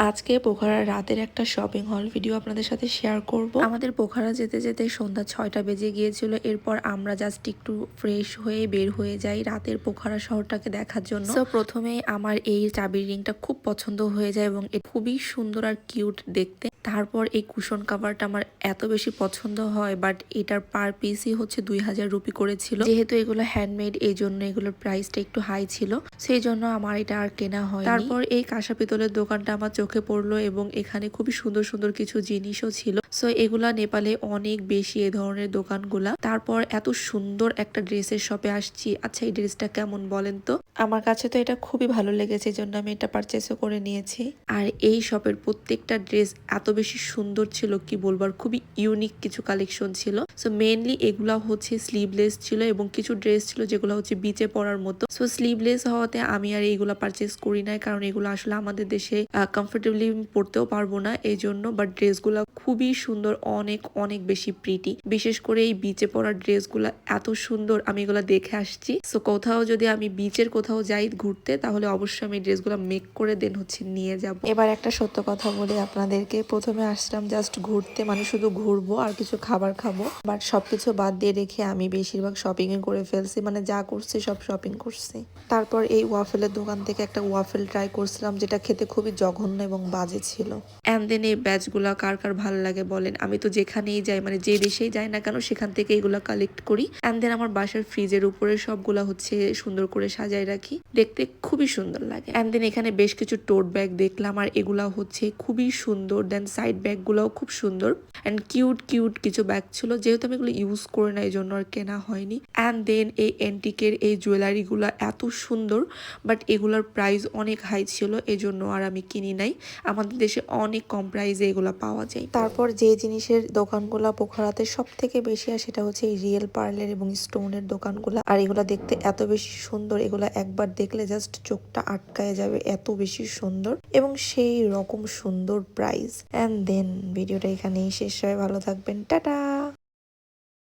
আজকে পোখরার রাতের একটা শপিং হল ভিডিও আপনাদের সাথে শেয়ার করব। আমাদের পোখরা যেতে যেতে সন্ধ্যা 6টা বেজে গিয়েছিল। এরপর আমরা জাস্ট একটু ফ্রেশ হয়ে বের হয়ে যাই রাতের পোখরা শহরটাকে দেখার জন্য। সো প্রথমেই আমার এই চাবির রিংটা খুব পছন্দ হয়ে যায় এবং খুবই সুন্দর আর কিউট দেখতে। তারপর এই কুশন কাভারটা আমার এত বেশি পছন্দ হয়, বাট এটার পার পিসই হচ্ছে 2000 রুপি করেছিল। যেহেতু এগুলো হ্যান্ডমেড, এই জন্য এগুলোর প্রাইসটা একটু হাই ছিল, সেই জন্য আমার এটা আর কেনা হয়। তারপর এই কাঁসা পিতলের দোকানটা আমার চোখে পড়লো এবং এখানে খুবই সুন্দর সুন্দর কিছু জিনিসও ছিল। সো এগুলা নেপালে অনেক বেশি এই ধরনের দোকানগুলা। তারপর এত সুন্দর একটা ড্রেসের শপে আসছি। আচ্ছা, এই ড্রেসটা কেমন বলেন তো? আমার কাছে তো এটা খুবই ভালো লেগেছে, এই জন্য আমি এটা পারচেসও করে নিয়েছি। আর এই শপের প্রত্যেকটা ড্রেস এত বেশি সুন্দর ছিল, কি বলবো, আর খুবই ইউনিক কিছু কালেকশন ছিল। সো মেইনলি এগুলা হচ্ছে স্লিভলেস ছিল এবং কিছু ড্রেস ছিল যেগুলো হচ্ছে বিচে পরার মতো। সো স্লিভলেস হওয়াতে আমি আর এইগুলা পারচেস করি নাই, কারণ এগুলো আসলে আমাদের দেশে কমফোর্টেবলি পড়তেও পারবো না এই জন্য। বাট ড্রেসগুলো খুবই সুন্দর, অনেক অনেক বেশি প্রিটি। বিশেষ করে এই বিচে পরা ড্রেসগুলো এত সুন্দর, আমি এগুলো দেখে আসছি। সো কোথাও যদি আমি বিচের কোথাও যাই ঘুরতে, তাহলে অবশ্যই আমি ড্রেসগুলো মেক করে দেন হচ্ছে নিয়ে যাব। এবার একটা সত্য কথা বলি আপনাদেরকে, প্রথমে আসলাম জাস্ট ঘুরতে, মানে শুধু ঘুরবো আর কিছু খাবার খাবো, বাট সবকিছু বাদ দিয়ে রেখে আমি বেশিরভাগ শপিং এ করে ফেলছি, মানে যা করছি সব শপিং করছি। তারপর এই ওয়াফেলের দোকান থেকে একটা ওয়াফেল ট্রাই করছিলাম, যেটা খেতে খুবই জঘন্য এবং বাজে ছিল। এন্ড দেন এই ব্যাচগুলা কার কার ভালো লাগে বলেন? আমি তো যেখানেই যাই, মানে যে দেশেই যাই না কেন, সেখান থেকে এগুলা কালেক্ট করি। এন্ড দেন আমার বাসার ফ্রিজের উপরে সবগুলা হচ্ছে সুন্দর করে সাজাই রাখি, দেখতে খুবই সুন্দর লাগে। এন্ড দেন এখানে বেশ কিছু টোট ব্যাগ দেখলাম, আর এগুলা হচ্ছে খুবই সুন্দর। দেন সাইড ব্যাগ গুলাও খুব সুন্দর এন্ড কিউট কিউট কিছু ব্যাগ ছিল, যেহেতু আমি এগুলো ইউজ করে না এই জন্য আর কেনা হয়নি। এন্ড দেন এই এন্টিকের এই জুয়েলারি গুলা এত সুন্দর, বাট এগুলার প্রাইস অনেক হাই ছিল, এই জন্য আর আমি কিনি নাই। আমাদের দেশে অনেক কম প্রাইসে এগুলা পাওয়া যায়। তারপর যে জিনিসের দোকানগুলা পোখরাতে সব থেকে বেশি আর সেটা হচ্ছে এই রিয়েল পার্লের এবং স্টোনের দোকানগুলা। আর এগুলা দেখতে এত বেশি সুন্দর, এগুলা একবার দেখলে জাস্ট চোখটা আটকায় যাবে, এত বেশি সুন্দর এবং সেই রকম সুন্দর প্রাইস। এন্ড দেন ভিডিওটা এখানেই শেষ হয়। ভালো থাকবেন, টাটা।